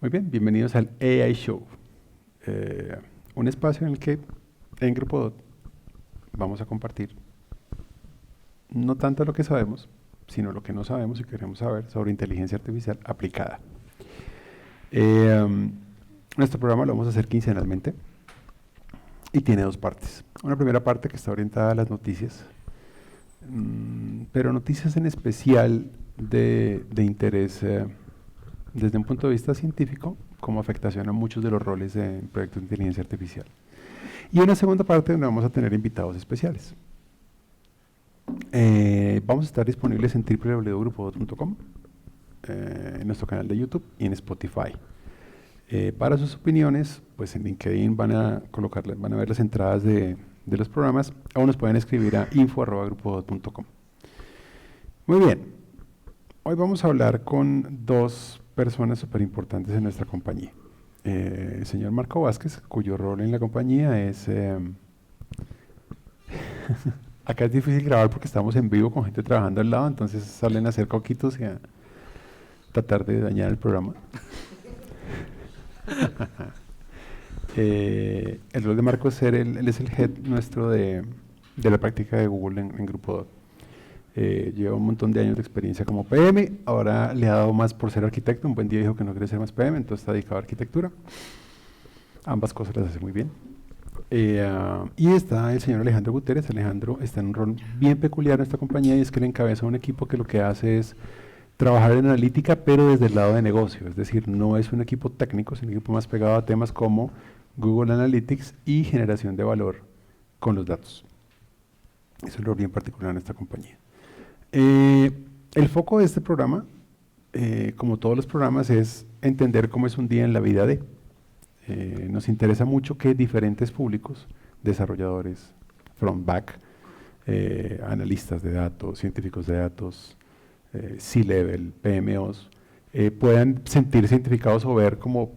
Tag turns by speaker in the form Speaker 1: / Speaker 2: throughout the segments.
Speaker 1: Muy bien, bienvenidos al AI Show, un espacio en el que en Grupo DOT vamos a compartir no tanto lo que sabemos, sino lo que no sabemos y queremos saber sobre inteligencia artificial aplicada. Nuestro programa lo vamos a hacer quincenalmente y tiene dos partes. Una primera parte que está orientada a las noticias, pero noticias en especial de interés desde un punto de vista científico, como afectación a muchos de los roles en proyectos de inteligencia artificial. Y una segunda parte donde vamos a tener invitados especiales. Vamos a estar disponibles en www.grupodot.com, en nuestro canal de YouTube y en Spotify. Para sus opiniones, pues en LinkedIn van a ver las entradas de los programas, o nos pueden escribir a info@grupodot.com. Muy bien, hoy vamos a hablar con dos personas súper importantes en nuestra compañía. El señor Marco Vázquez, cuyo rol en la compañía es... acá es difícil grabar porque estamos en vivo con gente trabajando al lado, entonces salen a hacer coquitos y a tratar de dañar el programa. El rol de Marco es él es el head nuestro de la práctica de Google en Grupo DOT. Lleva un montón de años de experiencia como PM, ahora le ha dado más por ser arquitecto, un buen día dijo que no quiere ser más PM, entonces está dedicado a arquitectura. Ambas cosas las hace muy bien. Y está el señor Alejandro Guterres. Alejandro está en un rol bien peculiar en esta compañía y es que le encabeza un equipo que lo que hace es trabajar en analítica, pero desde el lado de negocio, es decir, no es un equipo técnico, es un equipo más pegado a temas como Google Analytics y generación de valor con los datos. Eso es un rol bien particular en esta compañía. El foco de este programa, como todos los programas, es entender cómo es un día en la vida de. Nos interesa mucho que diferentes públicos, desarrolladores, front, back, analistas de datos, científicos de datos, C-level, PMOs, puedan sentirse identificados o ver como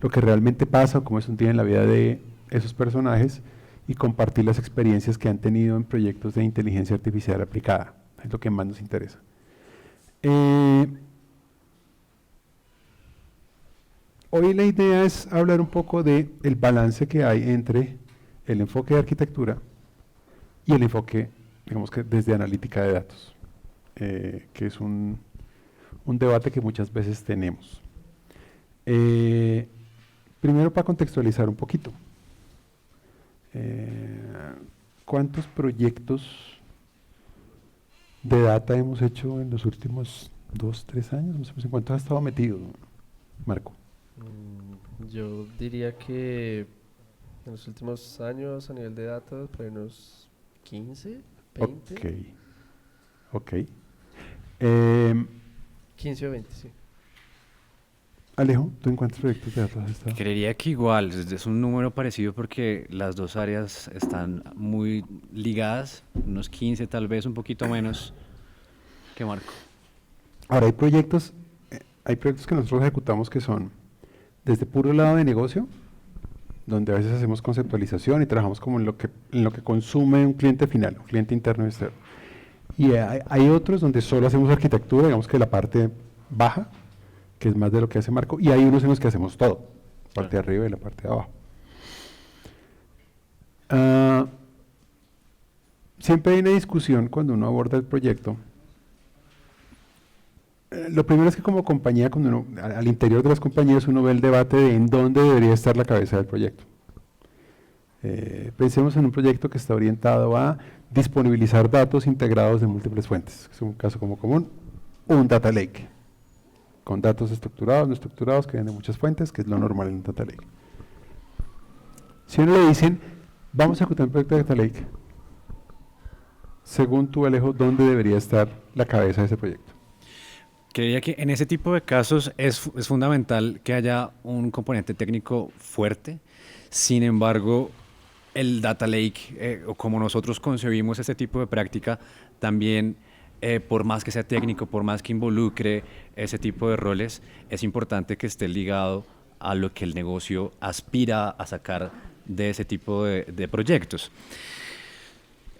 Speaker 1: lo que realmente pasa, cómo es un día en la vida de esos personajes y compartir las experiencias que han tenido en proyectos de inteligencia artificial aplicada. Es lo que más nos interesa. Hoy la idea es hablar un poco del balance que hay entre el enfoque de arquitectura y el enfoque, digamos que desde analítica de datos, que es un debate que muchas veces tenemos. Primero, para contextualizar un poquito, ¿cuántos proyectos de data hemos hecho en los últimos 2, 3 años? No sé en cuántos has estado metido, Marco.
Speaker 2: Yo diría que en los últimos años a nivel de datos, por unos 15, 20.
Speaker 1: Ok.
Speaker 2: 15 o 20, sí.
Speaker 1: Alejo, ¿tú en cuántos proyectos de datos has estado?
Speaker 3: Creería que igual, es un número parecido porque las dos áreas están muy ligadas, unos 15 tal vez, un poquito menos que Marco.
Speaker 1: Ahora, hay proyectos que nosotros ejecutamos que son desde puro lado de negocio, donde a veces hacemos conceptualización y trabajamos como en lo que consume un cliente final, un cliente interno y externo. Y hay otros donde solo hacemos arquitectura, digamos que la parte baja, que es más de lo que hace Marco, y hay unos en los que hacemos todo, la parte de arriba y la parte de abajo. Siempre hay una discusión cuando uno aborda el proyecto. Lo primero es que como compañía, cuando al interior de las compañías uno ve el debate de en dónde debería estar la cabeza del proyecto. Pensemos en un proyecto que está orientado a disponibilizar datos integrados de múltiples fuentes. Es un caso como común, un data lake, con datos estructurados, no estructurados, que vienen de muchas fuentes, que es lo normal en un data lake. Si a uno le dicen, vamos a ejecutar un proyecto de data lake, según tú, Alejo, ¿dónde debería estar la cabeza de ese proyecto?
Speaker 3: Creería que en ese tipo de casos es fundamental que haya un componente técnico fuerte. Sin embargo, el data lake, o como nosotros concebimos este tipo de práctica, también, por más que sea técnico, por más que involucre ese tipo de roles, es importante que esté ligado a lo que el negocio aspira a sacar de ese tipo de proyectos.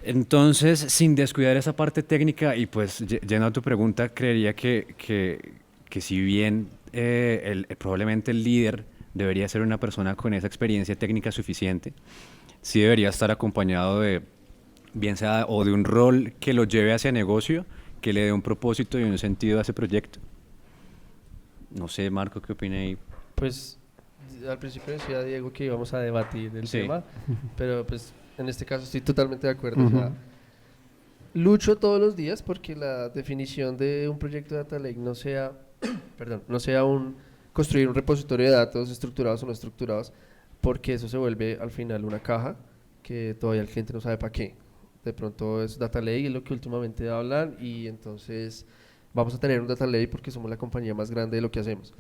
Speaker 3: Entonces, sin descuidar esa parte técnica y pues yendo a tu pregunta, creería que si bien probablemente el líder debería ser una persona con esa experiencia técnica suficiente. Sí debería estar acompañado de, bien sea, o de un rol que lo lleve hacia negocio, que le dé un propósito y un sentido a ese proyecto. No sé, Marco, ¿qué opina ahí?
Speaker 2: Pues al principio decía Diego que íbamos a debatir el
Speaker 3: Sí.
Speaker 2: tema, pero pues en este caso estoy totalmente de acuerdo. O
Speaker 1: Ujú.
Speaker 2: sea, lucho todos los días porque la definición de un proyecto de Data Lake no sea, perdón, no sea construir un repositorio de datos estructurados o no estructurados, porque eso se vuelve al final una caja que todavía el cliente no sabe para qué. De pronto es Data Lake, es lo que últimamente hablan, y entonces vamos a tener un Data Lake porque somos la compañía más grande de lo que hacemos.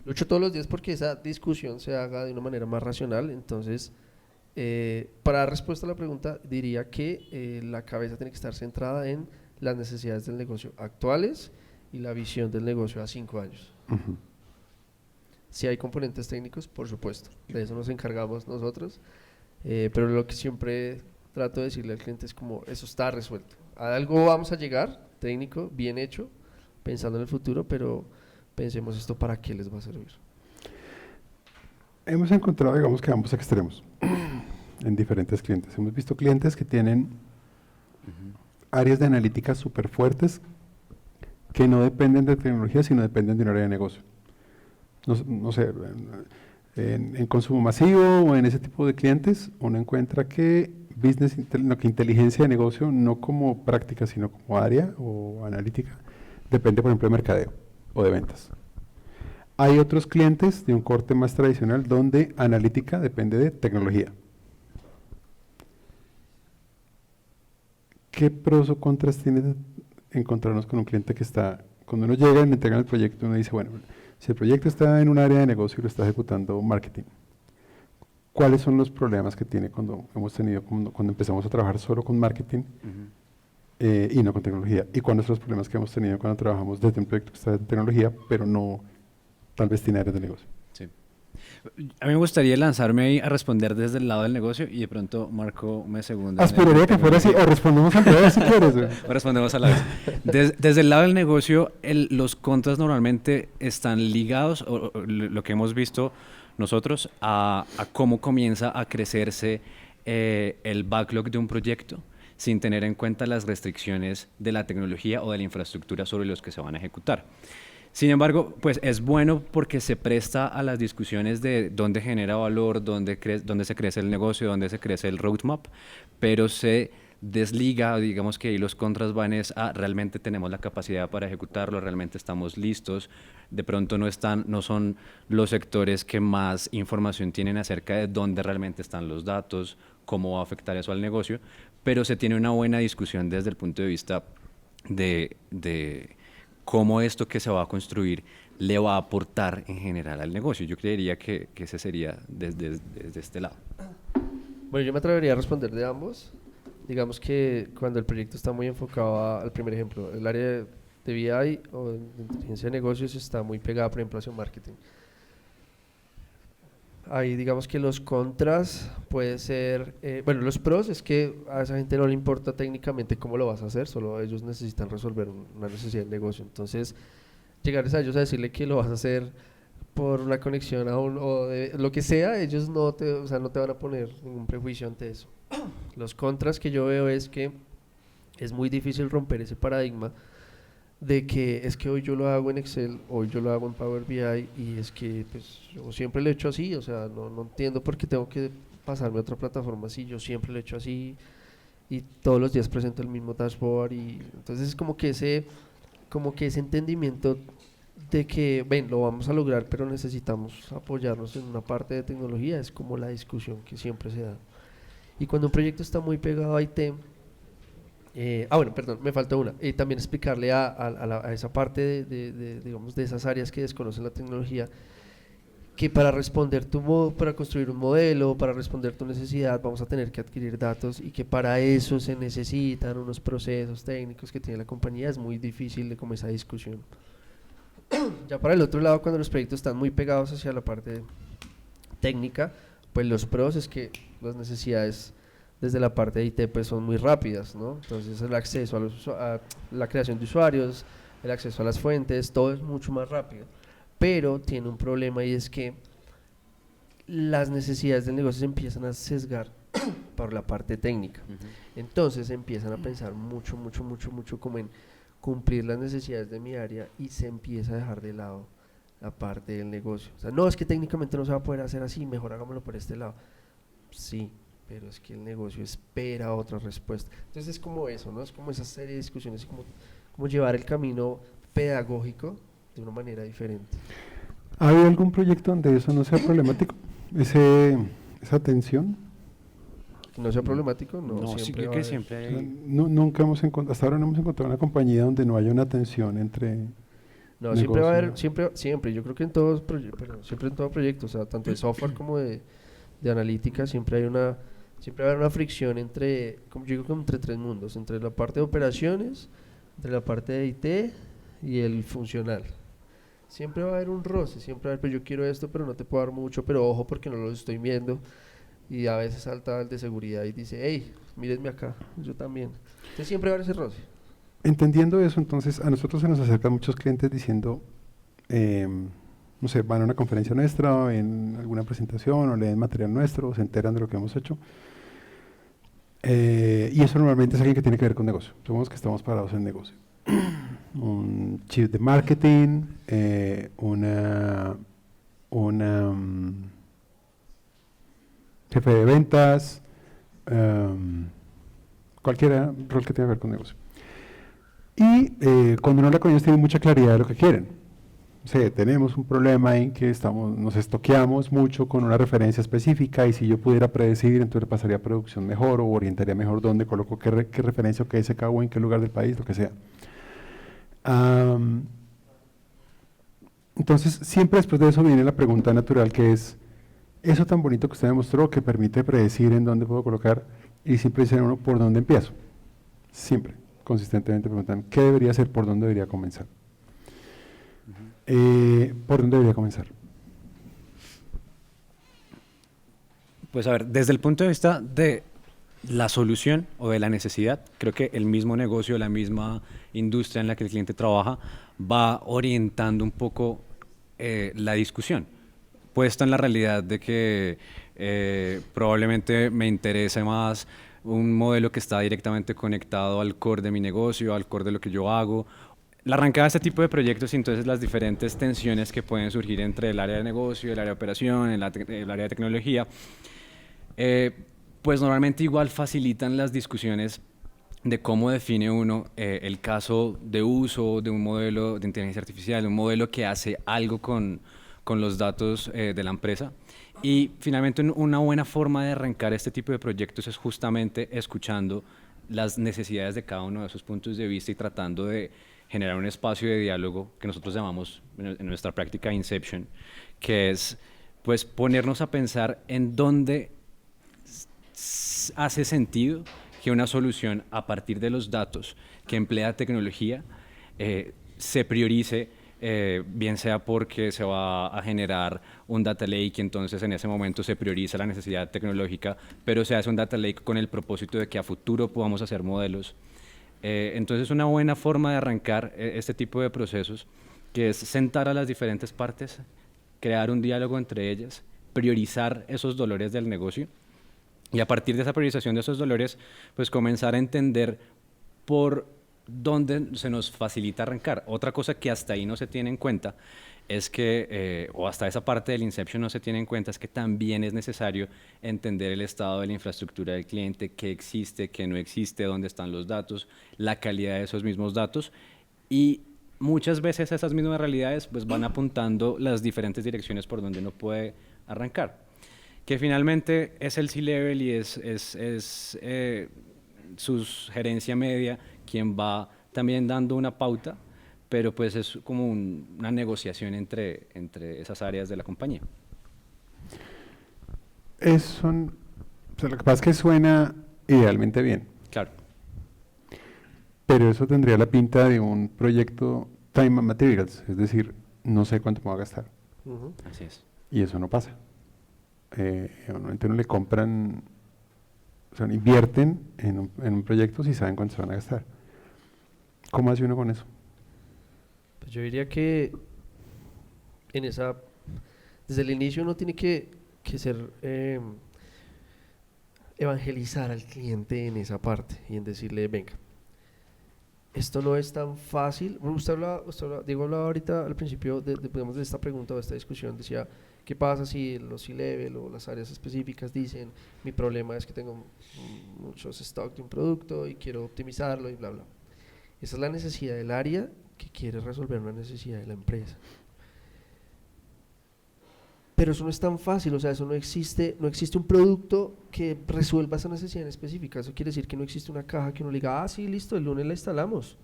Speaker 2: Lucho todos los días porque esa discusión se haga de una manera más racional. Entonces, para dar respuesta a la pregunta, diría que la cabeza tiene que estar centrada en las necesidades del negocio actuales y la visión del negocio a 5 años.
Speaker 1: Ujú.
Speaker 2: Si hay componentes técnicos, por supuesto, de eso nos encargamos nosotros, pero lo que siempre trato de decirle al cliente es como, eso está resuelto. A algo vamos a llegar, técnico, bien hecho, pensando en el futuro, pero pensemos esto para qué les va a servir.
Speaker 1: Hemos encontrado, digamos que ambos extremos en diferentes clientes. Hemos visto clientes que tienen áreas de analítica súper fuertes que no dependen de tecnología, sino dependen de un área de negocio. No sé, en consumo masivo o en ese tipo de clientes, uno encuentra que que inteligencia de negocio, no como práctica, sino como área o analítica, depende, por ejemplo, de mercadeo o de ventas. Hay otros clientes de un corte más tradicional donde analítica depende de tecnología. ¿Qué pros o contras tiene encontrarnos con un cliente que está, cuando uno llega y le entregan el proyecto, uno dice, bueno, si el proyecto está en un área de negocio y lo está ejecutando marketing, ¿cuáles son los problemas que tiene cuando empezamos a trabajar solo con marketing y no con tecnología? ¿Y cuáles son los problemas que hemos tenido cuando trabajamos desde un proyecto que está en tecnología, pero no tal vez tiene áreas de negocio?
Speaker 3: Sí. A mí me gustaría lanzarme ahí a responder desde el lado del negocio y de pronto Marco me segunda.
Speaker 1: Aspiraría que fuera así, o respondemos al revés si quieres.
Speaker 3: O respondemos a la vez. Desde el lado del negocio, los contras normalmente están ligados, o lo que hemos visto nosotros, a cómo comienza a crecerse el backlog de un proyecto sin tener en cuenta las restricciones de la tecnología o de la infraestructura sobre los que se van a ejecutar. Sin embargo, pues es bueno porque se presta a las discusiones de dónde genera valor, dónde se crece el negocio, dónde se crece el roadmap, pero se desliga, digamos que ahí los contras van a realmente tenemos la capacidad para ejecutarlo, realmente estamos listos, de pronto no son los sectores que más información tienen acerca de dónde realmente están los datos, cómo va a afectar eso al negocio, pero se tiene una buena discusión desde el punto de vista de cómo esto que se va a construir le va a aportar en general al negocio. Yo creería que ese sería desde este lado.
Speaker 2: Bueno, yo me atrevería a responder de ambos. Digamos que cuando el proyecto está muy enfocado al primer ejemplo, el área de BI o de inteligencia de negocios está muy pegada, por ejemplo, hacia marketing. Ahí digamos que los contras puede ser, bueno, los pros es que a esa gente no le importa técnicamente cómo lo vas a hacer, solo ellos necesitan resolver una necesidad de negocio. Entonces, llegarles a ellos a decirle que lo vas a hacer por una conexión o de lo que sea, ellos no te van a poner ningún prejuicio ante eso. Los contras que yo veo es que es muy difícil romper ese paradigma de que es que hoy yo lo hago en Excel, hoy yo lo hago en Power BI y es que pues yo siempre lo he hecho así, o sea, no entiendo por qué tengo que pasarme a otra plataforma si yo siempre lo he hecho así y todos los días presento el mismo dashboard. Y entonces es como que ese entendimiento de que, ven, lo vamos a lograr, pero necesitamos apoyarnos en una parte de tecnología, es como la discusión que siempre se da. Y cuando un proyecto está muy pegado a IT, bueno, perdón, me falta una. También explicarle a esa parte digamos, de esas áreas que desconocen la tecnología, que para para construir un modelo, para responder tu necesidad, vamos a tener que adquirir datos y que para eso se necesitan unos procesos técnicos que tiene la compañía. Es muy difícil de como esa discusión. Ya para el otro lado, cuando los proyectos están muy pegados hacia la parte técnica, pues los pros es que las necesidades desde la parte de IT pues son muy rápidas, ¿no? Entonces el acceso a la creación de usuarios, el acceso a las fuentes, todo es mucho más rápido. pero tiene un problema y es que las necesidades del negocio se empiezan a sesgar por la parte técnica. Entonces empiezan a pensar mucho como en cumplir las necesidades de mi área y se empieza a dejar de lado la parte del negocio. O sea, no, es que técnicamente no se va a poder hacer así, mejor hagámoslo por este lado. Sí, pero es que el negocio espera otra respuesta. Entonces es como eso, ¿no? Es como esa serie de discusiones, como llevar el camino pedagógico de una manera diferente.
Speaker 1: ¿Ha habido algún proyecto donde eso no sea problemático? Esa tensión.
Speaker 2: ¿No sea problemático? No,
Speaker 3: No, sí,
Speaker 2: siempre
Speaker 3: creo
Speaker 2: va a
Speaker 3: que
Speaker 2: haber.
Speaker 3: siempre
Speaker 1: O sea,
Speaker 3: hay...
Speaker 1: nunca hemos encontrado, hasta ahora no hemos encontrado una compañía donde no haya una tensión entre
Speaker 2: No, siempre va a haber,
Speaker 1: negocio.
Speaker 2: siempre, yo creo que en todos, siempre en todo proyecto, o sea, tanto de software como de analítica, siempre va a haber una fricción entre, como yo digo, como entre tres mundos, entre la parte de operaciones, entre la parte de IT y el funcional. Siempre va a haber un roce, siempre va a haber, pero yo quiero esto, pero no te puedo dar mucho, pero ojo porque no lo estoy viendo. Y a veces salta el de seguridad y dice, hey, mírenme acá, yo también. Entonces siempre va a haber ese roce.
Speaker 1: Entendiendo eso, entonces a nosotros se nos acercan muchos clientes diciendo, no sé, van a una conferencia nuestra, o en alguna presentación o leen material nuestro, o se enteran de lo que hemos hecho. Y eso normalmente es alguien que tiene que ver con negocio. Somos que estamos parados en negocio. Un chief de marketing, una jefe de ventas, cualquier rol que tenga que ver con negocio. Y cuando uno habla con ellos tienen mucha claridad de lo que quieren. O sea, tenemos un problema en que nos estoqueamos mucho con una referencia específica y si yo pudiera predecir, entonces pasaría a producción mejor o orientaría mejor dónde coloco qué referencia o qué SKU en qué lugar del país, lo que sea. Entonces, siempre después de eso viene la pregunta natural que es, eso tan bonito que usted me mostró que permite predecir en dónde puedo colocar y siempre dice uno, ¿por dónde empiezo? Siempre, consistentemente preguntan, ¿qué debería hacer? ¿Por dónde debería comenzar? ¿Por dónde debería comenzar?
Speaker 3: Pues a ver, desde el punto de vista de la solución o de la necesidad, creo que el mismo negocio, la misma industria en la que el cliente trabaja va orientando un poco la discusión, puesto en la realidad de que probablemente me interese más un modelo que está directamente conectado al core de mi negocio, al core de lo que yo hago. La arrancada de este tipo de proyectos y entonces las diferentes tensiones que pueden surgir entre el área de negocio, el área de operación, el área de tecnología, pues normalmente igual facilitan las discusiones de cómo define uno el caso de uso de un modelo de inteligencia artificial, un modelo que hace algo con los datos de la empresa. Y finalmente una buena forma de arrancar este tipo de proyectos es justamente escuchando las necesidades de cada uno de esos puntos de vista y tratando de generar un espacio de diálogo que nosotros llamamos en nuestra práctica Inception, que es pues ponernos a pensar en dónde hace sentido que una solución a partir de los datos que emplea tecnología se priorice, bien sea porque se va a generar un data lake y entonces en ese momento se prioriza la necesidad tecnológica, pero se hace un data lake con el propósito de que a futuro podamos hacer modelos. Entonces una buena forma de arrancar este tipo de procesos, que es sentar a las diferentes partes, crear un diálogo entre ellas, priorizar esos dolores del negocio y a partir de esa priorización de esos dolores, pues comenzar a entender por dónde se nos facilita arrancar. Otra cosa que hasta ahí no se tiene en cuenta es que, o hasta esa parte del Inception no se tiene en cuenta, es que también es necesario entender el estado de la infraestructura del cliente, qué existe, qué no existe, dónde están los datos, la calidad de esos mismos datos y muchas veces esas mismas realidades pues van apuntando las diferentes direcciones por donde uno puede arrancar. Que finalmente es el C-Level y es su gerencia media quien va también dando una pauta, pero pues es como una negociación entre esas áreas de la compañía.
Speaker 1: O sea, lo que pasa es que suena idealmente bien,
Speaker 3: Claro.
Speaker 1: pero eso tendría la pinta de un proyecto time and materials, es decir, no sé cuánto me va a gastar.
Speaker 3: Así es.
Speaker 1: Y eso no pasa. Normalmente no le compran, o sea, invierten en un proyecto si saben cuánto se van a gastar. ¿Cómo hace uno con eso?
Speaker 2: Pues yo diría que en esa, desde el inicio uno tiene que ser, evangelizar al cliente en esa parte y en decirle, venga, esto no es tan fácil. Diego hablaba ahorita al principio digamos, de esta pregunta o de esta discusión, decía, ¿qué pasa si los C-level o las áreas específicas dicen, mi problema es que tengo muchos stock de un producto y quiero optimizarlo y bla, bla? Esa es la necesidad del área que quiere resolver una necesidad de la empresa. Pero eso no es tan fácil, o sea, eso no existe un producto que resuelva esa necesidad en específica. Eso quiere decir que no existe una caja que uno le diga, sí, listo, el lunes la instalamos.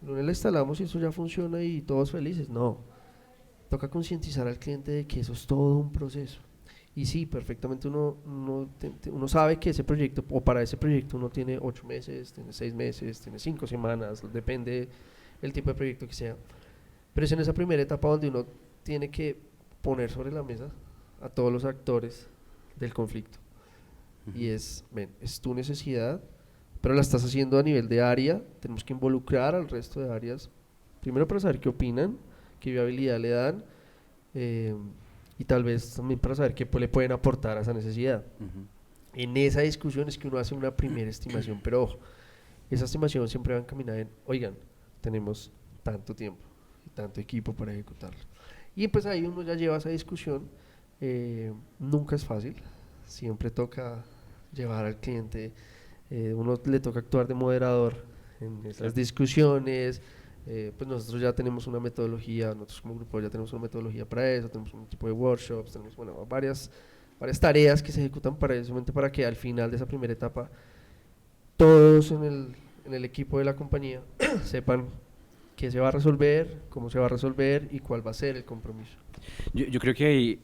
Speaker 2: El lunes la instalamos y eso ya funciona y todos felices. No, toca concientizar al cliente de que eso es todo un proceso. Y sí, perfectamente uno sabe que ese proyecto, o para ese proyecto uno tiene 8 meses, tiene 6 meses, tiene 5 semanas, depende el tipo de proyecto que sea. Pero es en esa primera etapa donde uno tiene que poner sobre la mesa a todos los actores del conflicto. Y es tu necesidad, pero la estás haciendo a nivel de área, tenemos que involucrar al resto de áreas, primero para saber qué opinan, qué viabilidad le dan, y tal vez también para saber qué le pueden aportar a esa necesidad. En esa discusión es que uno hace una primera estimación, pero ojo, esa estimación siempre va encaminada en, oigan, tenemos tanto tiempo y tanto equipo para ejecutarlo. Y pues ahí uno ya lleva esa discusión, nunca es fácil, siempre toca llevar al cliente, uno le toca actuar de moderador en esas discusiones, pues nosotros ya tenemos una metodología, nosotros como grupo ya tenemos una metodología para eso, tenemos un tipo de workshops, tenemos varias tareas que se ejecutan para que al final de esa primera etapa todos en el equipo de la compañía sepan qué se va a resolver, cómo se va a resolver y cuál va a ser el compromiso.
Speaker 3: Yo creo que ahí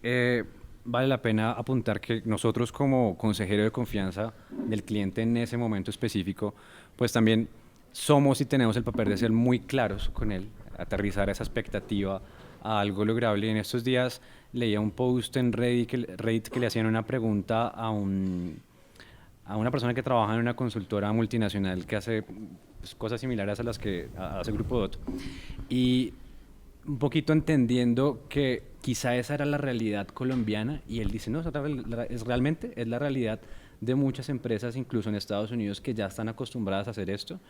Speaker 3: vale la pena apuntar que nosotros como consejero de confianza del cliente en ese momento específico, pues también somos y tenemos el papel de ser muy claros con él, aterrizar esa expectativa a algo lograble. Y en estos días leía un post en Reddit que le hacían una pregunta a una persona que trabaja en una consultora multinacional que hace pues, cosas similares a las que hace Grupo DOT. Y un poquito entendiendo que quizá esa era la realidad colombiana, y él dice, no, realmente es la realidad de muchas empresas, incluso en Estados Unidos, que ya están acostumbradas a hacer esto,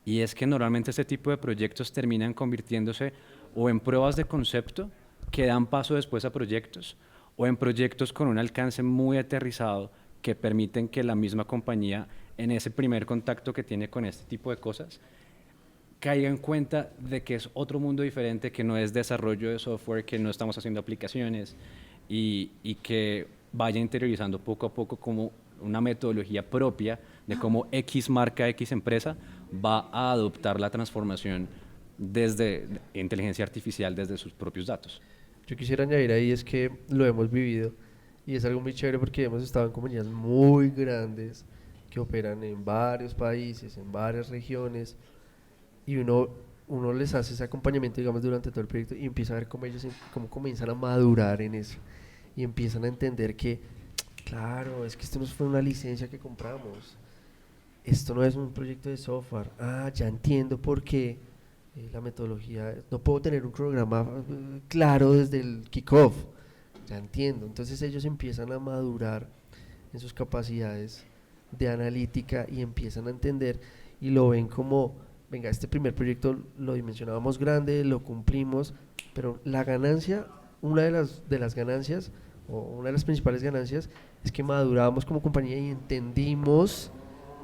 Speaker 3: y es que normalmente este tipo de proyectos terminan convirtiéndose o en pruebas de concepto que dan paso después a proyectos, o en proyectos con un alcance muy aterrizado que permiten que la misma compañía, en ese primer contacto que tiene con este tipo de cosas, caiga en cuenta de que es otro mundo diferente, que no es desarrollo de software, que no estamos haciendo aplicaciones, y que vaya interiorizando poco a poco como una metodología propia de cómo X marca, X empresa va a adoptar la transformación desde inteligencia artificial, desde sus propios datos.
Speaker 2: Yo quisiera añadir ahí es que lo hemos vivido y es algo muy chévere porque hemos estado en compañías muy grandes que operan en varios países, en varias regiones, y uno les hace ese acompañamiento, digamos, durante todo el proyecto y empieza a ver cómo ellos cómo comienzan a madurar en eso y empiezan a entender que, claro, es que esto no fue una licencia que compramos, esto no es un proyecto de software, ya entiendo por qué la metodología, no puedo tener un programa claro desde el kickoff, ya entiendo. Entonces ellos empiezan a madurar en sus capacidades de analítica y empiezan a entender y lo ven como, venga, este primer proyecto lo dimensionábamos grande, lo cumplimos, pero la ganancia, una de las ganancias, o una de las principales ganancias, es que madurábamos como compañía y entendimos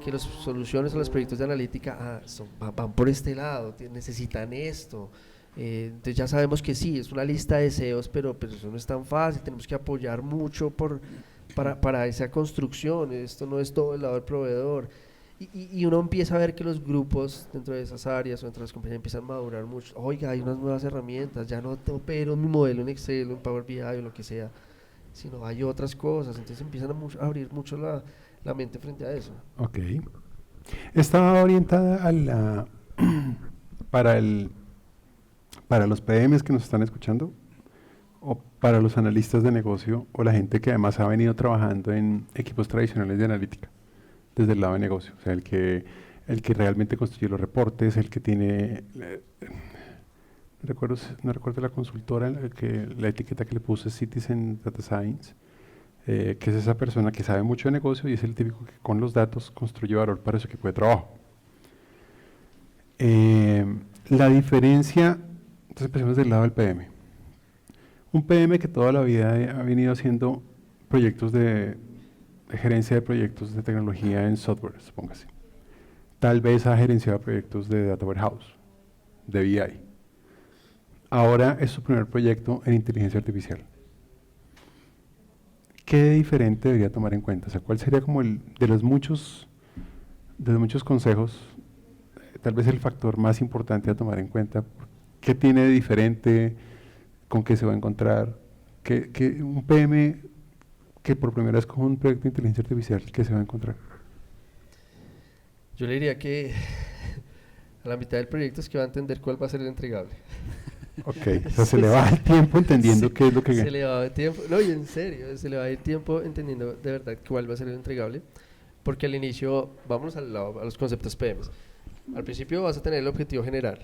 Speaker 2: que las soluciones a los proyectos de analítica van por este lado, necesitan esto. Entonces ya sabemos que sí, es una lista de deseos, pero eso no es tan fácil, tenemos que apoyar mucho para esa construcción, esto no es todo el lado del proveedor. Y uno empieza a ver que los grupos dentro de esas áreas o dentro de las compañías empiezan a madurar mucho. Oiga, hay unas nuevas herramientas, ya no opero mi modelo en Excel o en Power BI o lo que sea, sino hay otras cosas, entonces empiezan a abrir mucho la mente frente a eso.
Speaker 1: Ok. Estaba orientada para los PMs que nos están escuchando, o para los analistas de negocio, o la gente que además ha venido trabajando en equipos tradicionales de analítica, desde el lado de negocio. O sea, el que realmente construye los reportes, el que tiene no recuerdo la consultora, la etiqueta que le puse es Citizen Data Science, que es esa persona que sabe mucho de negocio y es el típico que con los datos construye valor para su equipo de trabajo. La diferencia, entonces empecemos del lado del PM. Un PM que toda la vida ha venido haciendo proyectos de gerencia de proyectos de tecnología en software, supóngase. Tal vez ha gerenciado proyectos de Data Warehouse, de BI. Ahora es su primer proyecto en inteligencia artificial. ¿Qué diferente debería tomar en cuenta? O sea, ¿cuál sería como de los muchos consejos, tal vez el factor más importante a tomar en cuenta? ¿Qué tiene de diferente? ¿Con qué se va a encontrar? Que un PM que por primera vez con un proyecto de inteligencia artificial, ¿qué se va a encontrar?
Speaker 2: Yo le diría que a la mitad del proyecto es que va a entender cuál va a ser el entregable.
Speaker 1: Ok, o sea, se le va el tiempo entendiendo qué es lo que...
Speaker 2: Se le va el tiempo, no, y en serio, se le va el tiempo entendiendo de verdad cuál va a ser el entregable, porque al inicio, vamos a los conceptos PMs. Al principio vas a tener el objetivo general,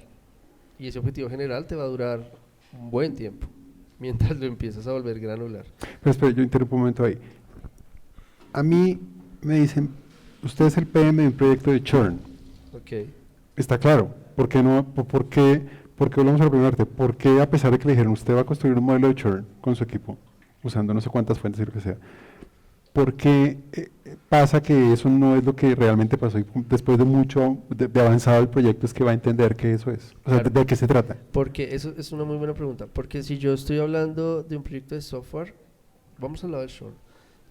Speaker 2: y ese objetivo general te va a durar un buen tiempo, mientras lo empiezas a volver granular.
Speaker 1: Pero espera, yo interrumpo un momento ahí. A mí me dicen, usted es el PM de un proyecto de churn.
Speaker 2: Ok.
Speaker 1: Está claro. ¿Por qué no? ¿Por qué volvemos a la primera parte? ¿Por qué a pesar de que le dijeron usted va a construir un modelo de churn con su equipo, usando no sé cuántas fuentes y lo que sea? ¿Por qué pasa que eso no es lo que realmente pasó y después de mucho de avanzado el proyecto es que va a entender que eso es? O sea,
Speaker 2: Claro.
Speaker 1: ¿de qué se trata?
Speaker 2: Porque eso es una muy buena pregunta. Porque si yo estoy hablando de un proyecto de software, vamos al lado del churn.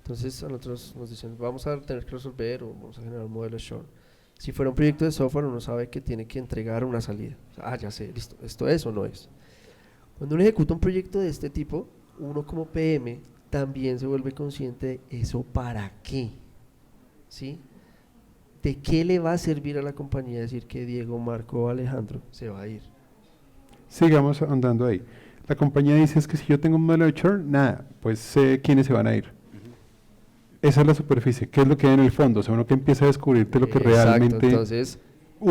Speaker 2: Entonces a nosotros nos dicen, vamos a tener que resolver o vamos a generar un modelo de churn. Si fuera un proyecto de software, uno sabe que tiene que entregar una salida. O sea, ya sé, listo, esto es o no es. Cuando uno ejecuta un proyecto de este tipo, uno como PM también se vuelve consciente de eso para qué. ¿Sí? ¿De qué le va a servir a la compañía decir que Diego, Marco o Alejandro se va a ir?
Speaker 1: Sigamos andando ahí. La compañía dice es que si yo tengo un modelo de churn, nada, pues sé quiénes se van a ir. Esa es la superficie. ¿Qué es lo que hay en el fondo? O sea, uno que empieza a descubrirte lo que realmente...
Speaker 2: Entonces,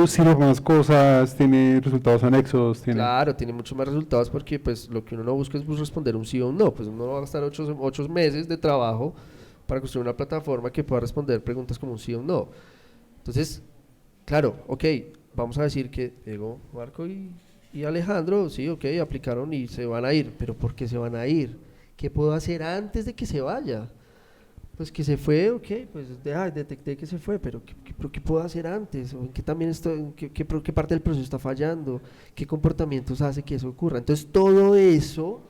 Speaker 1: sirve más cosas, tiene resultados anexos, tiene...
Speaker 2: claro, tiene muchos más resultados porque pues lo que uno no busca es responder un sí o un no. Pues uno va a gastar 8 meses de trabajo para construir una plataforma que pueda responder preguntas como un sí o un no. Entonces, claro, ok, vamos a decir que Diego, Marco y Alejandro, sí, ok, aplicaron y se van a ir. ¿Pero por qué se van a ir? ¿Qué puedo hacer antes de que se vaya? Pues que se fue, ok, pues detecté que se fue, pero ¿qué puedo hacer antes? ¿O en qué también qué parte del proceso está fallando? ¿Qué comportamientos hace que eso ocurra? Entonces todo eso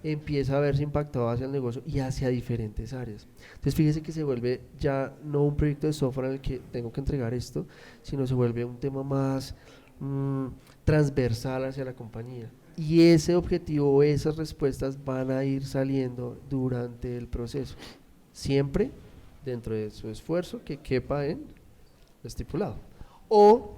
Speaker 2: empieza a verse impactado hacia el negocio y hacia diferentes áreas. Entonces fíjese que se vuelve ya no un proyecto de software en el que tengo que entregar esto, sino se vuelve un tema más transversal hacia la compañía. Y ese objetivo, esas respuestas van a ir saliendo durante el proceso. Siempre dentro de su esfuerzo que quepa en lo estipulado. O,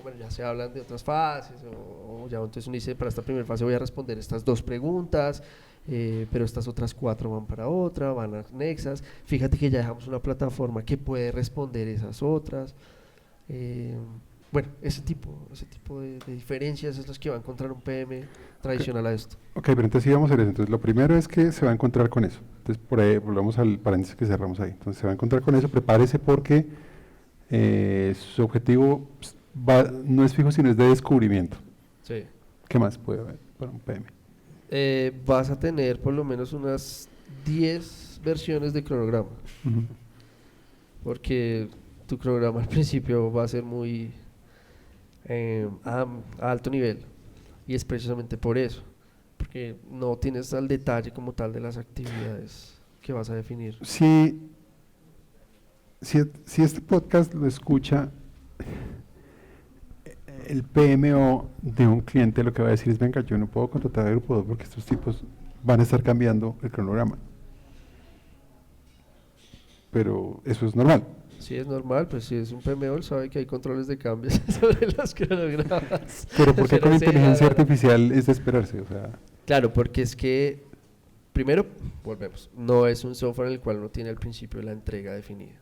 Speaker 2: bueno, ya se hablan de otras fases, o ya entonces uno dice, para esta primera fase voy a responder estas 2 preguntas, pero estas otras 4 van para otra, van anexas. Fíjate que ya dejamos una plataforma que puede responder esas otras. Bueno, ese tipo de diferencias es las que va a encontrar un PM tradicional a esto.
Speaker 1: Ok, pero entonces sí vamos a hacer eso. Entonces lo primero es que se va a encontrar con eso. Entonces por ahí volvemos al paréntesis que cerramos ahí. Entonces se va a encontrar con eso, prepárese porque su objetivo no es fijo, sino es de descubrimiento.
Speaker 2: Sí.
Speaker 1: ¿Qué más puede haber para un PM?
Speaker 2: Vas a tener por lo menos unas 10 versiones de cronograma.
Speaker 1: Uh-huh.
Speaker 2: Porque tu cronograma al principio va a ser muy a alto nivel, y es precisamente por eso, porque no tienes al detalle como tal de las actividades que vas a definir.
Speaker 1: Si este podcast lo escucha el PMO de un cliente, lo que va a decir es, venga, yo no puedo contratar a Grupo 2 porque estos tipos van a estar cambiando el cronograma. Pero eso es normal.
Speaker 2: Sí, es normal, pues si es un PMO, él sabe que hay controles de cambios sobre los cronogramas.
Speaker 1: Pero ¿por qué con
Speaker 2: sí,
Speaker 1: inteligencia artificial es de esperarse? O sea,
Speaker 2: claro, porque es que, primero, volvemos, no es un software en el cual uno tiene al principio la entrega definida.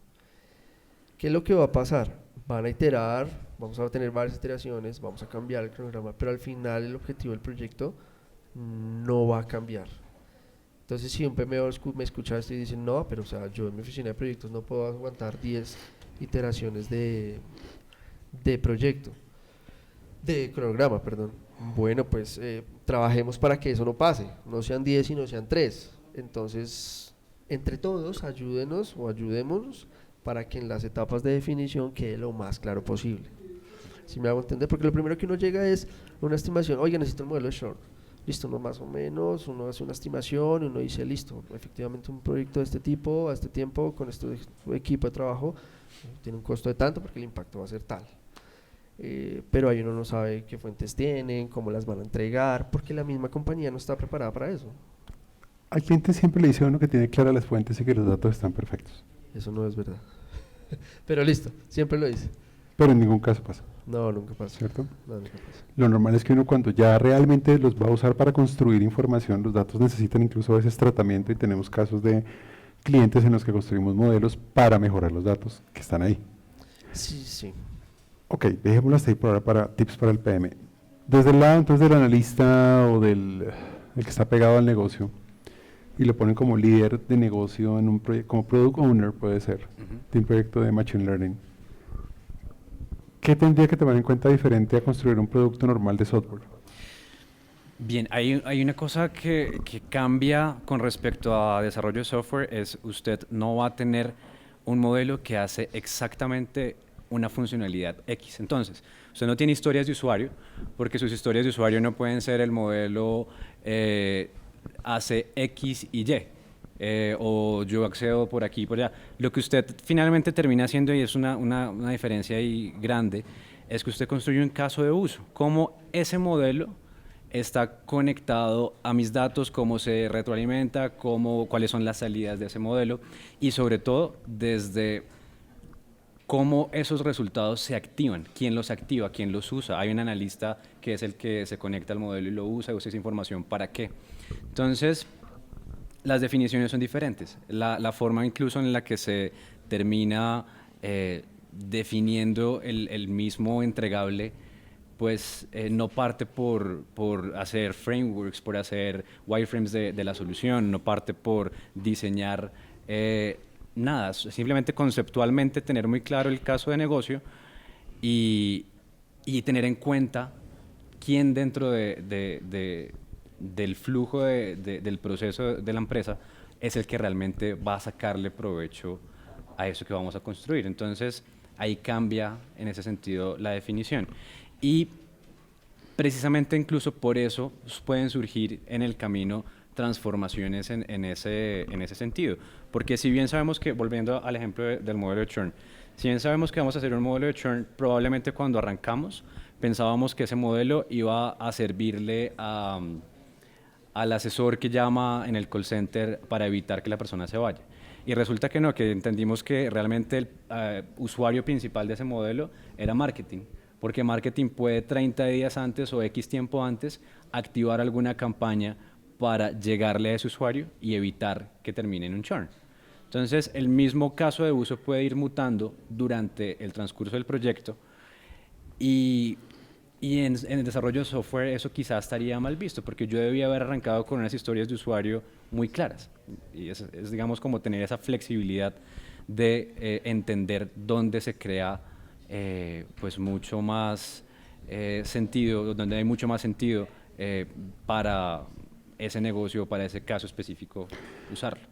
Speaker 2: ¿Qué es lo que va a pasar? Van a iterar, vamos a tener varias iteraciones, vamos a cambiar el cronograma, pero al final el objetivo del proyecto no va a cambiar. Entonces, si un PMO me escucha esto y dice, no, pero o sea, yo en mi oficina de proyectos no puedo aguantar 10 iteraciones de proyecto, de cronograma, perdón. Bueno, pues trabajemos para que eso no pase, no sean 10 y no sean 3. Entonces, entre todos, ayúdenos o ayudémonos para que en las etapas de definición quede lo más claro posible. ¿Sí me hago entender? Porque lo primero que uno llega es una estimación, oiga, necesito el modelo de Short. Listo, uno más o menos, uno hace una estimación y uno dice, listo, efectivamente un proyecto de este tipo, a este tiempo, con este equipo de trabajo, tiene un costo de tanto porque el impacto va a ser tal. Pero ahí uno no sabe qué fuentes tienen, cómo las van a entregar, porque la misma compañía no está preparada para eso.
Speaker 1: Al cliente siempre le dice a uno que tiene claras las fuentes y que los datos están perfectos.
Speaker 2: Eso no es verdad. Pero listo, siempre lo dice.
Speaker 1: Pero en ningún caso pasa.
Speaker 2: No, nunca pasa.
Speaker 1: ¿Cierto?
Speaker 2: No, nunca pasa.
Speaker 1: Lo normal es que uno cuando ya realmente los va a usar para construir información, los datos necesitan incluso a veces tratamiento y tenemos casos de clientes en los que construimos modelos para mejorar los datos que están ahí.
Speaker 2: Sí, sí.
Speaker 1: Ok, dejémoslo hasta ahí por ahora para tips para el PM. Desde el lado entonces del analista o el que está pegado al negocio y lo ponen como líder de negocio en un proyecto, como product owner puede ser, de un proyecto de machine learning. ¿Qué tendría que tomar en cuenta diferente a construir un producto normal de software?
Speaker 3: Bien, hay una cosa que cambia con respecto a desarrollo de software, es usted no va a tener un modelo que hace exactamente una funcionalidad X. Entonces, usted no tiene historias de usuario, porque sus historias de usuario no pueden ser el modelo hace X y Y, o yo accedo por aquí y por allá. Lo que usted finalmente termina haciendo, y es una diferencia ahí grande, es que usted construye un caso de uso, cómo ese modelo está conectado a mis datos, cómo se retroalimenta, cuáles son las salidas de ese modelo y sobre todo desde cómo esos resultados se activan, quién los activa, quién los usa. Hay un analista que es el que se conecta al modelo y lo usa esa información para qué. Entonces, las definiciones son diferentes. La forma incluso en la que se termina definiendo el mismo entregable, pues no parte por hacer frameworks, por hacer wireframes de la solución, no parte por diseñar nada, simplemente conceptualmente tener muy claro el caso de negocio y tener en cuenta quién dentro del flujo del proceso de la empresa es el que realmente va a sacarle provecho a eso que vamos a construir. Entonces, ahí cambia en ese sentido la definición. Y precisamente incluso por eso pueden surgir en el camino transformaciones en ese sentido. Porque si bien sabemos que, volviendo al ejemplo del modelo de churn, si bien sabemos que vamos a hacer un modelo de churn, probablemente cuando arrancamos pensábamos que ese modelo iba a servirle al asesor que llama en el call center para evitar que la persona se vaya. Y resulta que no, que entendimos que realmente el usuario principal de ese modelo era marketing, porque marketing puede 30 días antes o X tiempo antes activar alguna campaña para llegarle a ese usuario y evitar que termine en un churn. Entonces, el mismo caso de uso puede ir mutando durante el transcurso del proyecto y en el desarrollo de software eso quizás estaría mal visto, porque yo debía haber arrancado con unas historias de usuario muy claras. Y es digamos, como tener esa flexibilidad de entender dónde se crea pues mucho más sentido, donde hay mucho más sentido para ese negocio, para ese caso específico, usarlo.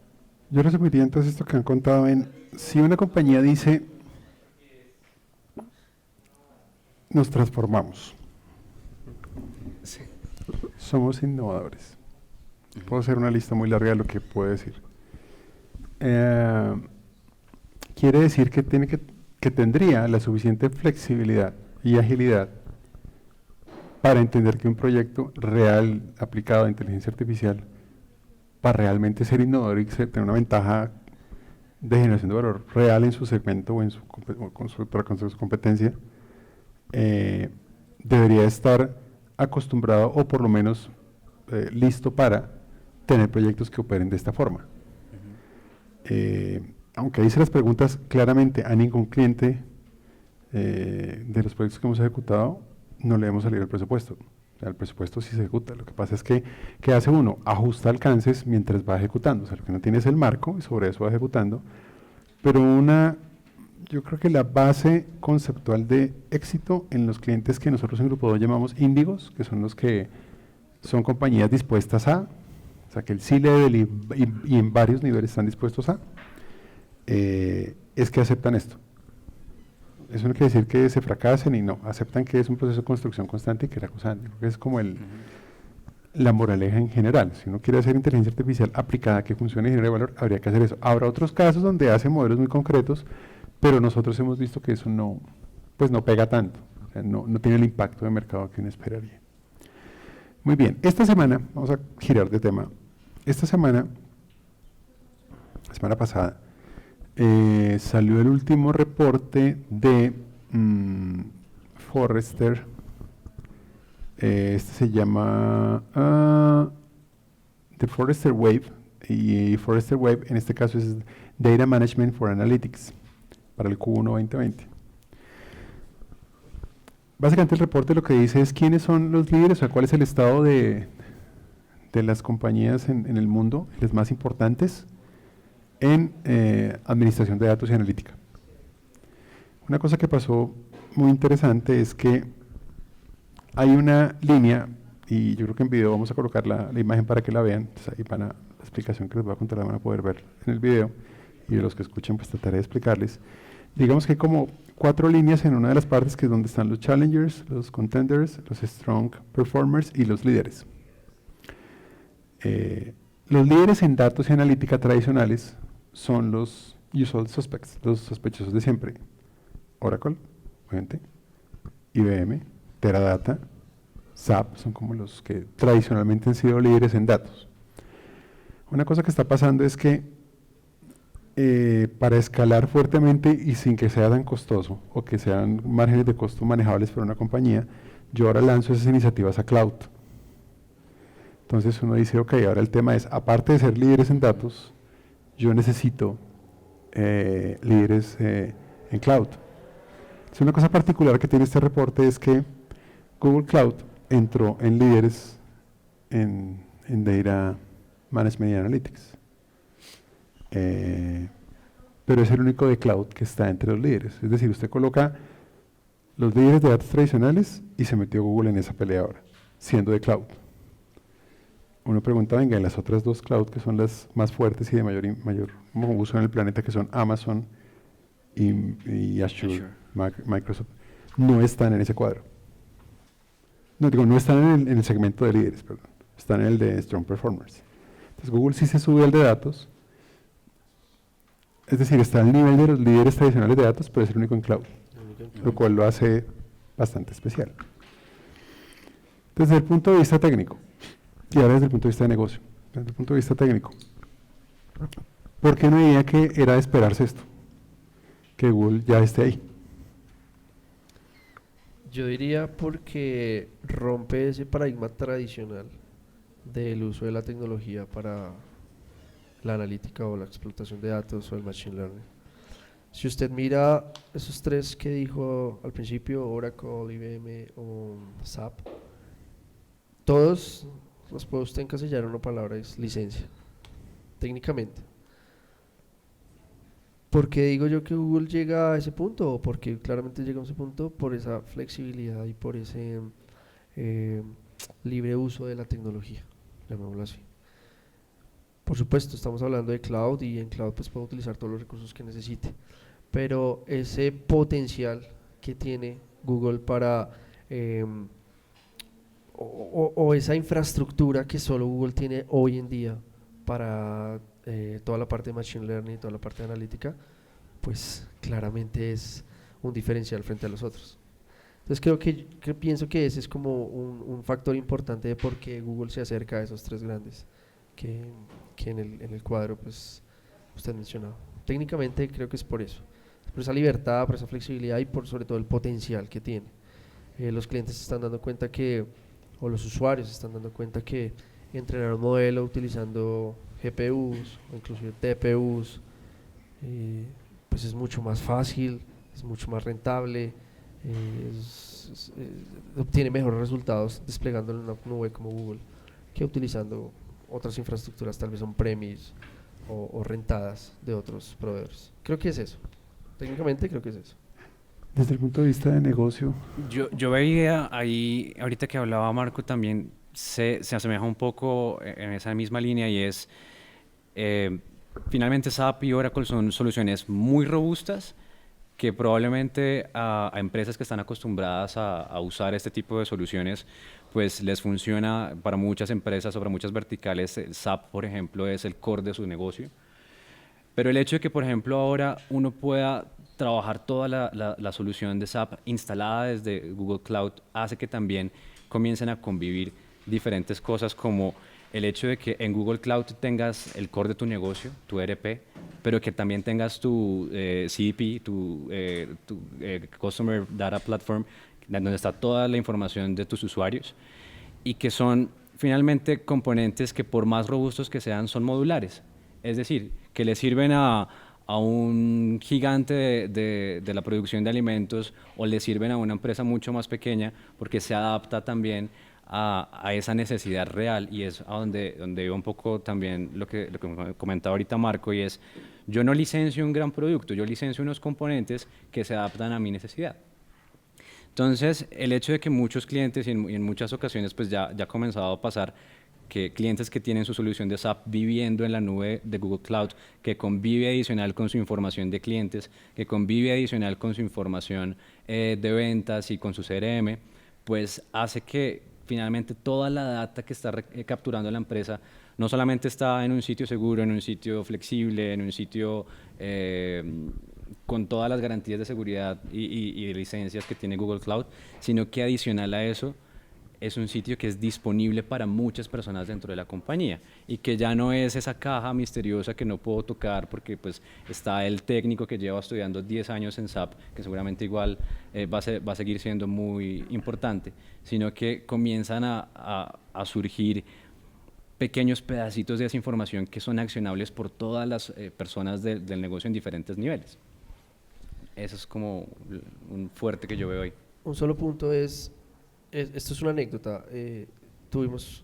Speaker 1: Yo resumiría entonces esto que han contado en, si una compañía dice, nos transformamos,
Speaker 2: Sí.
Speaker 1: somos innovadores. Puedo hacer una lista muy larga de lo que puedo decir. Quiere decir que tendría la suficiente flexibilidad y agilidad para entender que un proyecto real aplicado a inteligencia artificial, para realmente ser innovador y tener una ventaja de generación de valor real en su segmento o en con su competencia, debería estar acostumbrado o por lo menos listo para tener proyectos que operen de esta forma. aunque dice las preguntas claramente, a ningún cliente de los proyectos que hemos ejecutado no le hemos salido el presupuesto. O sea, el presupuesto sí se ejecuta. Lo que pasa es que, ¿qué hace uno? Ajusta alcances mientras va ejecutando. O sea, lo que no tiene es el marco y sobre eso va ejecutando. Pero yo creo que la base conceptual de éxito en los clientes que nosotros en Grupo 2 llamamos índigos, que son los que son compañías dispuestas a, o sea, que el C-Level y en varios niveles están dispuestos a, es que aceptan esto. Eso no quiere decir que se fracasen y no, aceptan que es un proceso de construcción constante y que la cosa es como la moraleja en general. Si uno quiere hacer inteligencia artificial aplicada que funcione y genere valor, habría que hacer eso. Habrá otros casos donde hacen modelos muy concretos, pero nosotros hemos visto que eso no pega tanto, o sea, no tiene el impacto de mercado que uno esperaría. Muy bien, esta semana, vamos a girar de tema, esta semana, la semana pasada, salió el último reporte de Forrester. Este se llama The Forrester Wave, y Forrester Wave en este caso es Data Management for Analytics para el Q1 2020. Básicamente el reporte lo que dice es quiénes son los líderes, o sea, cuál es el estado de las compañías en el mundo, las más importantes en administración de datos y analítica. Una cosa que pasó muy interesante es que hay una línea, y yo creo que en video vamos a colocar la imagen para que la vean, entonces ahí la explicación que les voy a contar la van a poder ver en el video, y de los que escuchen pues trataré de explicarles. Digamos que hay como 4 líneas en una de las partes, que es donde están los challengers, los contenders, los strong performers y los líderes. Los líderes en datos y analítica tradicionales son los usual suspects, los sospechosos de siempre. Oracle, obviamente, IBM, Teradata, SAP, son como los que tradicionalmente han sido líderes en datos. Una cosa que está pasando es que para escalar fuertemente y sin que sea tan costoso o que sean márgenes de costo manejables para una compañía, yo ahora lanzo esas iniciativas a cloud. Entonces uno dice, ok, ahora el tema es, aparte de ser líderes en datos, yo necesito líderes en cloud. Entonces, una cosa particular que tiene este reporte es que Google Cloud entró en líderes en Data Management y Analytics. Pero es el único de cloud que está entre los líderes. Es decir, usted coloca los líderes de datos tradicionales y se metió Google en esa pelea ahora, siendo de cloud. Uno pregunta, venga, en las otras 2 cloud que son las más fuertes y de mayor uso en el planeta, que son Amazon y Azure. Microsoft, no están en ese cuadro. No están en el segmento de líderes, perdón. Están en el de strong performers. Entonces Google sí se sube al de datos, es decir, está al nivel de los líderes tradicionales de datos, pero es el único en cloud, lo cual lo hace bastante especial. Desde el punto de vista técnico, y ahora desde el punto de vista de negocio, desde el punto de vista técnico, ¿por qué no diría que era de esperarse esto? Que Google ya esté ahí.
Speaker 2: Yo diría porque rompe ese paradigma tradicional del uso de la tecnología para la analítica o la explotación de datos o el machine learning. Si usted mira esos 3 que dijo al principio, Oracle, IBM o SAP, todos los puede usted encasillar en una palabra, es licencia, técnicamente. ¿Por qué digo yo que Google llega a ese punto? Porque claramente llega a ese punto por esa flexibilidad y por ese libre uso de la tecnología, llamémoslo así. Por supuesto, estamos hablando de cloud y en cloud pues puede utilizar todos los recursos que necesite, pero ese potencial que tiene Google para o esa infraestructura que solo Google tiene hoy en día para toda la parte de machine learning y toda la parte de analítica, pues claramente es un diferencial frente a los otros. Entonces creo que pienso que ese es como un factor importante de por qué Google se acerca a esos 3 grandes que en el cuadro pues usted mencionaba. Técnicamente creo que es por eso, por esa libertad, por esa flexibilidad y por sobre todo el potencial que tiene. Los clientes se están dando cuenta o los usuarios se están dando cuenta que entrenar un modelo utilizando GPUs o inclusive TPUs pues es mucho más fácil, es mucho más rentable, obtiene mejores resultados desplegándolo en una nube como Google que utilizando otras infraestructuras tal vez on-premise o rentadas de otros proveedores. Creo que es eso. Técnicamente creo que es eso.
Speaker 1: Desde el punto de vista de negocio,
Speaker 3: Yo veía ahí, ahorita que hablaba Marco también, se asemeja un poco en esa misma línea y es, eh, finalmente SAP y Oracle son soluciones muy robustas que probablemente a empresas que están acostumbradas a usar este tipo de soluciones, pues les funciona para muchas empresas o para muchas verticales. El SAP, por ejemplo, es el core de su negocio. Pero el hecho de que, por ejemplo, ahora uno pueda trabajar toda la solución de SAP instalada desde Google Cloud hace que también comiencen a convivir diferentes cosas como el hecho de que en Google Cloud tengas el core de tu negocio, tu ERP, pero que también tengas tu CDP, tu Customer Data Platform, donde está toda la información de tus usuarios y que son finalmente componentes que por más robustos que sean son modulares. Es decir, que le sirven a un gigante de la producción de alimentos o le sirven a una empresa mucho más pequeña porque se adapta también a esa necesidad real y es a donde iba un poco también lo que comentaba ahorita Marco y es, yo no licencio un gran producto, yo licencio unos componentes que se adaptan a mi necesidad. Entonces, el hecho de que muchos clientes y en muchas ocasiones pues ya ha comenzado a pasar que clientes que tienen su solución de SAP viviendo en la nube de Google Cloud, que convive adicional con su información de clientes, que convive adicional con su información de ventas y con su CRM, pues hace que finalmente toda la data que está capturando la empresa no solamente está en un sitio seguro, en un sitio flexible, en un sitio con todas las garantías de seguridad y de licencias que tiene Google Cloud, sino que adicional a eso es un sitio que es disponible para muchas personas dentro de la compañía y que ya no es esa caja misteriosa que no puedo tocar porque pues está el técnico que lleva estudiando 10 años en SAP, que seguramente igual va a seguir siendo muy importante, sino que comienzan a surgir pequeños pedacitos de esa información que son accionables por todas las personas del negocio en diferentes niveles. Eso es como un fuerte que yo veo hoy.
Speaker 2: Un solo punto esto es una anécdota. Tuvimos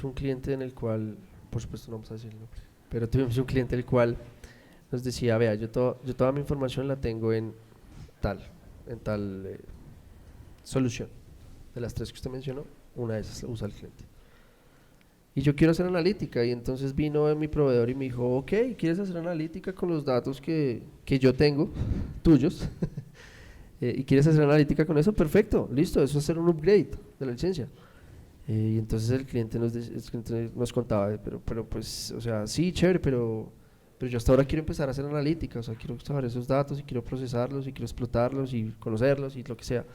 Speaker 2: un cliente en el cual, por supuesto no vamos a decir el nombre, pero tuvimos un cliente el cual nos decía, vea, yo toda mi información la tengo en tal solución. De las 3 que usted mencionó, una de esas la usa el cliente. Y yo quiero hacer analítica, y entonces vino mi proveedor y me dijo, ok, ¿quieres hacer analítica con los datos que yo tengo, tuyos? ¿Y quieres hacer analítica con eso? Perfecto, listo, eso es hacer un upgrade de la licencia. Y entonces el cliente nos contaba, pero pues, o sea, sí, chévere, pero yo hasta ahora quiero empezar a hacer analítica, o sea, quiero saber esos datos y quiero procesarlos y quiero explotarlos y conocerlos y lo que sea.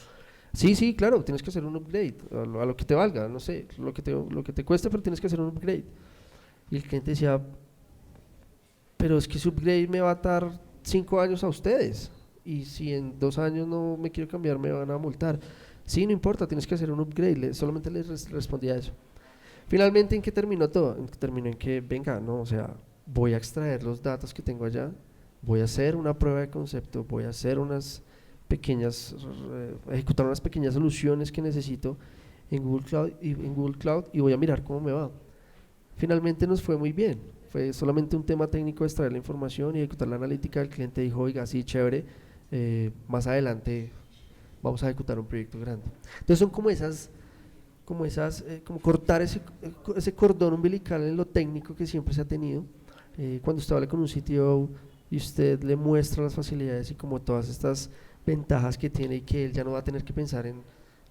Speaker 2: Sí, claro, tienes que hacer un upgrade a lo que te valga, no sé, lo que te cueste, pero tienes que hacer un upgrade. Y el cliente decía, pero es que ese upgrade me va a dar 5 años a ustedes, y si en 2 años no me quiero cambiar me van a multar. Sí, no importa, tienes que hacer un upgrade. Solamente les respondía eso. Finalmente, ¿en qué terminó todo? Terminó en que, venga, no, o sea, voy a extraer los datos que tengo allá, voy a hacer una prueba de concepto, voy a hacer ejecutar unas pequeñas soluciones que necesito en Google Cloud y voy a mirar cómo me va. Finalmente nos fue muy bien. Fue solamente un tema técnico de extraer la información y ejecutar la analítica. El cliente dijo, oiga, sí, chévere, más adelante vamos a ejecutar un proyecto grande. Entonces son como cortar ese cordón umbilical en lo técnico que siempre se ha tenido. Cuando usted habla con un CTO y usted le muestra las facilidades y como todas estas ventajas que tiene y que él ya no va a tener que pensar en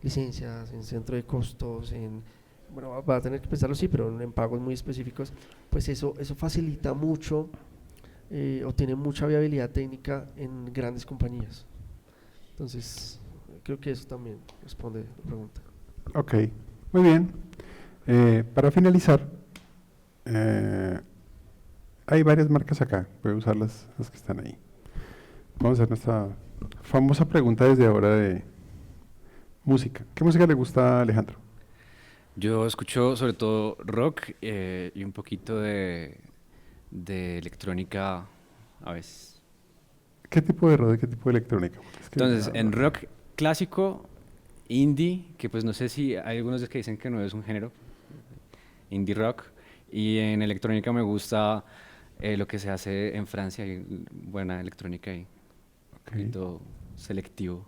Speaker 2: licencias, en centro de costos, bueno, va a tener que pensarlo sí, pero en pagos muy específicos, pues eso facilita mucho o tiene mucha viabilidad técnica en grandes compañías. Entonces, creo que eso también responde a la pregunta.
Speaker 1: Ok, muy bien. Para finalizar, hay varias marcas acá, voy a usar las que están ahí. Vamos a hacer nuestra famosa pregunta desde ahora de música. ¿Qué música le gusta a Alejandro?
Speaker 3: Yo escucho sobre todo rock y un poquito de electrónica a veces.
Speaker 1: ¿Qué tipo de rock y qué tipo de electrónica? Porque es que,
Speaker 3: Entonces, en rock clásico, indie, que pues no sé si hay algunos que dicen que no es un género, indie rock, y en electrónica me gusta lo que se hace en Francia, hay buena electrónica ahí, un
Speaker 1: ok.
Speaker 3: poquito selectivo.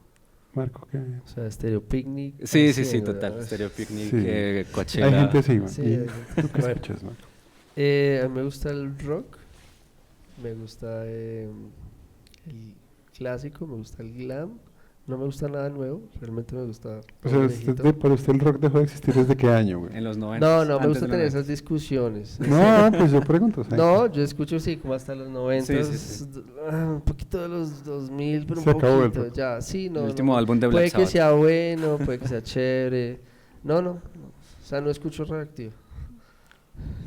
Speaker 1: Marco, ¿qué?
Speaker 2: O sea, Stereo Picnic.
Speaker 3: Sí, sí,
Speaker 2: así,
Speaker 3: sí,
Speaker 2: ¿no?
Speaker 3: total, Stereo Picnic,
Speaker 1: Sí.
Speaker 3: Coachella.
Speaker 1: Hay gente así, man.
Speaker 2: Sí,
Speaker 1: ¿Y
Speaker 2: hay
Speaker 1: tú qué
Speaker 2: bueno.
Speaker 1: escuchas, Marco?
Speaker 2: A mí me gusta el rock, me gusta el clásico, me gusta el glam. No me gusta nada nuevo, realmente me gusta
Speaker 1: O
Speaker 2: todo
Speaker 1: sea,
Speaker 2: lo viejito.
Speaker 1: para usted el rock dejó de existir ¿desde qué año, güey?
Speaker 3: En los 90.
Speaker 2: No, no, me
Speaker 3: antes
Speaker 2: gusta
Speaker 3: de
Speaker 2: tener
Speaker 3: los
Speaker 2: esas discusiones.
Speaker 1: No, pues yo pregunto, ¿sabes?
Speaker 2: No, yo escucho sí, como hasta los 90,
Speaker 3: Sí, sí, sí.
Speaker 2: un poquito de los 2000, pero un
Speaker 1: Se acabó el
Speaker 2: poquito,
Speaker 1: rock.
Speaker 2: ya, sí, no.
Speaker 3: El
Speaker 2: no,
Speaker 3: último
Speaker 2: no.
Speaker 3: álbum de Black
Speaker 2: Puede que
Speaker 3: Sabbath.
Speaker 2: sea bueno, puede que sea chévere. No, o sea, no escucho Radioactivo.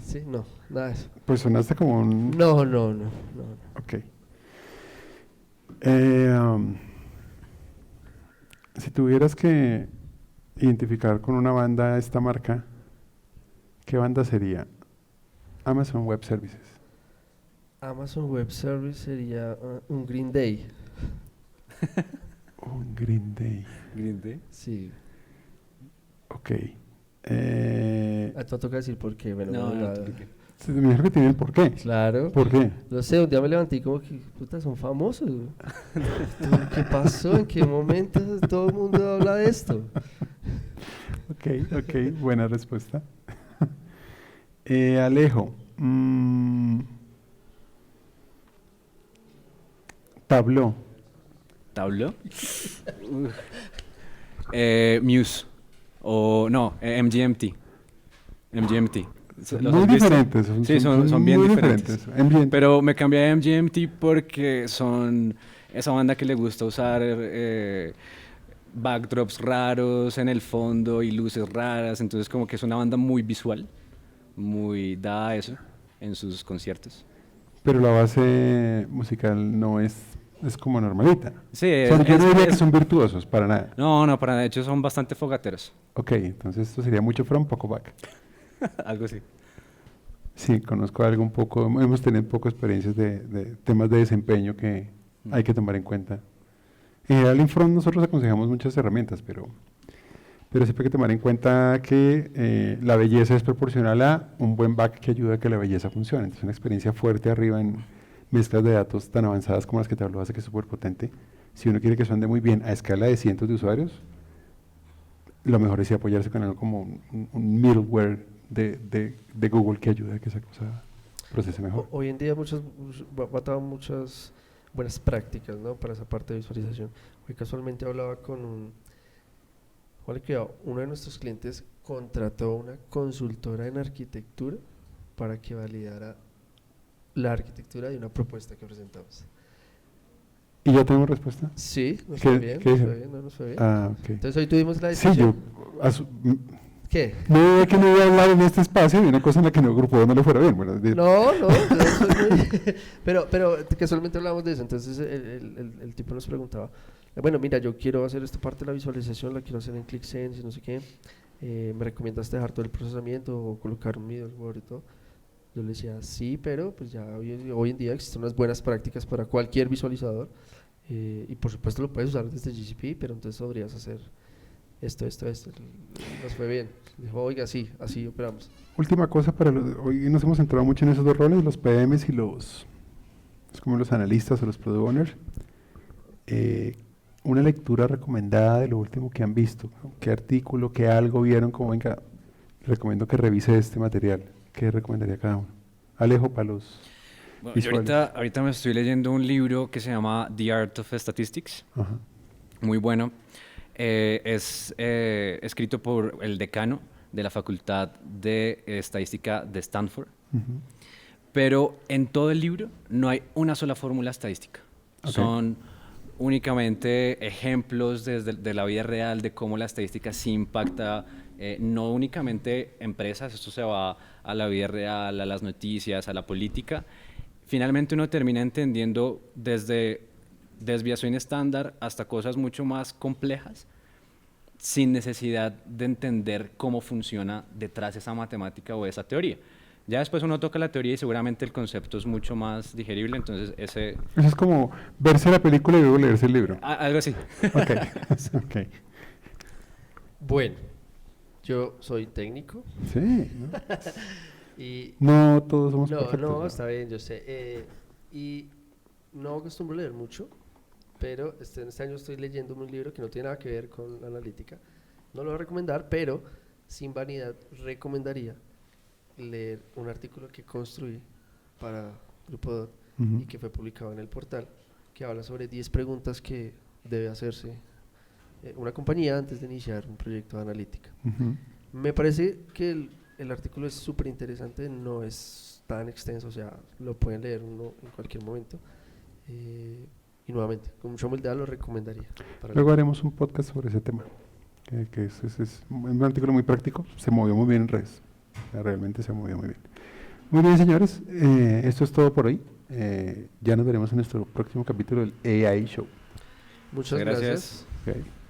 Speaker 2: Sí, no, nada de eso.
Speaker 1: Pues sonaste como un...
Speaker 2: No.
Speaker 1: Ok. Eh, um, si tuvieras que identificar con una banda esta marca, ¿qué banda sería? Amazon Web Services.
Speaker 2: Amazon Web Service sería un Green Day.
Speaker 1: Un Green Day.
Speaker 3: Green Day.
Speaker 2: Sí.
Speaker 1: Ok.
Speaker 2: A todo toca decir por qué, bueno,
Speaker 3: No,
Speaker 2: bueno,
Speaker 3: no,
Speaker 2: ya-
Speaker 1: Me dijeron que tienen por qué.
Speaker 2: Claro.
Speaker 1: ¿Por qué?
Speaker 2: No sé, un día me levanté y como que, puta, son famosos. Güey. ¿Qué pasó? ¿En qué momento todo el mundo habla de esto?
Speaker 1: Ok, buena respuesta. Alejo. Tableau.
Speaker 3: ¿Tableau? Muse. O no, MGMT. MGMT. ¿Los
Speaker 1: Muy
Speaker 3: has visto?
Speaker 1: diferentes.
Speaker 3: Sí, son bien
Speaker 1: muy
Speaker 3: diferentes.
Speaker 1: Ambiente.
Speaker 3: Pero me cambié a MGMT porque son esa banda que le gusta usar backdrops raros en el fondo y luces raras. Entonces como que es una banda muy visual, muy dada a eso en sus conciertos.
Speaker 1: Pero la base musical no es como normalita.
Speaker 3: Sí,
Speaker 1: Yo no diría que son virtuosos, para nada.
Speaker 3: No, para de hecho son bastante fogateros.
Speaker 1: Ok, entonces esto sería mucho from, poco back.
Speaker 3: Algo así.
Speaker 1: Sí, conozco algo un poco, hemos tenido un poco experiencias de temas de desempeño que hay que tomar en cuenta. En general, en front nosotros aconsejamos muchas herramientas, pero siempre hay que tomar en cuenta que la belleza es proporcional a un buen back que ayuda a que la belleza funcione. Entonces, una experiencia fuerte arriba en mezclas de datos tan avanzadas como las que te hablo hace que es súper potente. Si uno quiere que suene muy bien a escala de cientos de usuarios, lo mejor es apoyarse con algo como un middleware de Google que ayude a que esa cosa procese mejor.
Speaker 2: Hoy en día batado muchas buenas prácticas, ¿no? Para esa parte de visualización. Hoy casualmente hablaba con uno de nuestros clientes contrató una consultora en arquitectura para que validara la arquitectura de una propuesta que presentamos.
Speaker 1: ¿Y ya tenemos respuesta?
Speaker 2: Sí, nos
Speaker 1: ¿Qué-
Speaker 2: fue bien,
Speaker 1: qué
Speaker 2: nos
Speaker 1: dicen?
Speaker 2: fue bien, no nos fue bien.
Speaker 1: Ah, ok.
Speaker 2: Entonces hoy tuvimos la
Speaker 1: Sí,
Speaker 2: discusión. ¿Qué?
Speaker 1: no veía que no iba a hablar en este espacio de una cosa en la que no grupo no le fuera bien. Bueno,
Speaker 2: No, yo soy muy- pero casualmente hablamos de eso, entonces el tipo nos preguntaba, bueno, mira, yo quiero hacer esta parte de la visualización, la quiero hacer en ClickSense y no sé qué, ¿me recomiendas dejar todo el procesamiento o colocar un middleware y todo? Yo le decía, sí, pero pues ya hoy en día existen unas buenas prácticas para cualquier visualizador y por supuesto lo puedes usar desde GCP, pero entonces podrías hacer esto. Nos fue bien. Dijo, oiga, sí, así operamos.
Speaker 1: última cosa hoy nos hemos centrado mucho en esos dos roles, los PMs y es como los analistas o los product owners. Una lectura recomendada de lo último que han visto, ¿no? ¿Qué artículo, qué algo vieron? Como venga, recomiendo que revise este material. ¿Qué recomendaría cada uno? Alejo para los
Speaker 3: Bueno, yo
Speaker 1: visuales.
Speaker 3: ahorita me estoy leyendo un libro que se llama The Art of Statistics,
Speaker 1: Ajá.
Speaker 3: muy bueno. Es escrito por el decano de la Facultad de Estadística de Stanford,
Speaker 1: Ujú.
Speaker 3: pero en todo el libro no hay una sola fórmula estadística.
Speaker 1: Ok.
Speaker 3: Son únicamente ejemplos de la vida real de cómo la estadística sí impacta no únicamente empresas, esto se va a la vida real, a las noticias, a la política. Finalmente uno termina entendiendo desde desviación estándar hasta cosas mucho más complejas, sin necesidad de entender cómo funciona detrás esa matemática o esa teoría. Ya después uno toca la teoría y seguramente el concepto es mucho más digerible, entonces ese...
Speaker 1: Eso es como verse la película y luego leerse el libro.
Speaker 3: Algo así.
Speaker 1: Ok, ok.
Speaker 2: Bueno, yo soy técnico
Speaker 1: Sí, ¿no?
Speaker 2: y
Speaker 1: No todos somos
Speaker 2: no,
Speaker 1: perfectos.
Speaker 2: no,
Speaker 1: ¿no?
Speaker 2: está bien, yo sé. Y no acostumbro a leer mucho, pero este año estoy leyendo un libro que no tiene nada que ver con la analítica. No lo voy a recomendar, pero sin vanidad recomendaría leer un artículo que construí para Grupo DOT
Speaker 1: Ujú.
Speaker 2: y que fue publicado en el portal, que habla sobre 10 preguntas que debe hacerse una compañía antes de iniciar un proyecto de analítica.
Speaker 1: Ujú.
Speaker 2: Me parece que el artículo es súper interesante, no es tan extenso, o sea, lo pueden leer uno en cualquier momento. Y nuevamente, con mucha humildad lo recomendaría.
Speaker 1: Luego haremos un podcast sobre ese tema, que es un artículo muy práctico, se movió muy bien en redes, o sea, realmente se movió muy bien. Muy bien, señores, esto es todo por hoy. Ya nos veremos en nuestro próximo capítulo del AI Show.
Speaker 2: Muchas
Speaker 3: Gracias.
Speaker 2: gracias.
Speaker 1: Ok.